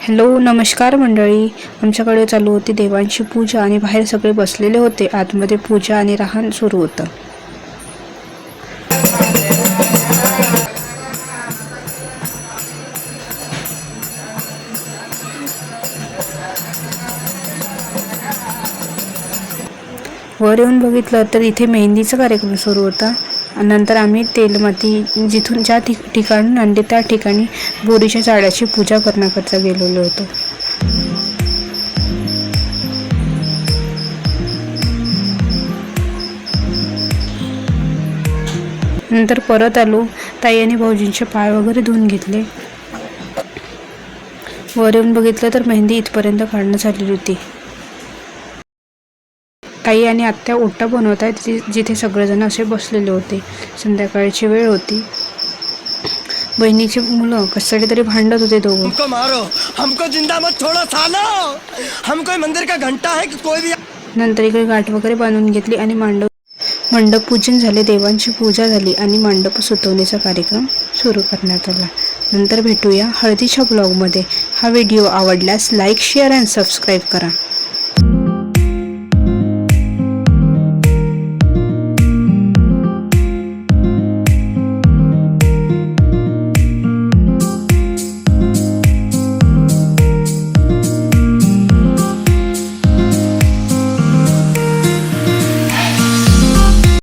Hello नमस्कार मंडळी. आमच्याकडे चालू होती देवांची पूजा आणि बाहेर सगळे बसलेले होते. आतमध्ये पूजा आणि राहण सुरू होतं. वर येऊन बघितलं तर इथे मेहंदीचा कार्यक्रम सुरू होता. नंतर आम्ही तेलमाती जिथून ज्या ठिकाणी आणले त्या ठिकाणी बोरीच्या झाडाची पूजा करण्याकरता गेलेलो होतो. नंतर परत आलो. ताई आणि भाऊजींचे पाय वगैरे धुवून घेतले. वर येऊन बघितलं तर मेहंदी इथपर्यंत काढणं झालेली होती. ताई आणि आत्या ओटा बनवत आहेत जिथे सगळेजण असे बसलेले होते. संध्याकाळची वेळ होती. बहिणीची मुलं कशासाठी तरी भांडत होते दोघं. हमको मारो, हमको जिंदा मत छोड़ो सालो, हम कोई मंदिर का घंटा है कि कोई भी. नंतर इकडे गाठ वगैरे बांधून घेतली आणि मंडप पूजन झाले. देवांची पूजा झाली आणि मंडप सुतवण्याचा कार्यक्रम सुरू करण्यात आला. नंतर भेटूया हळदीच्या ब्लॉगमध्ये. हा व्हिडिओ आवडल्यास लाईक, शेअर अँड सबस्क्राईब करा.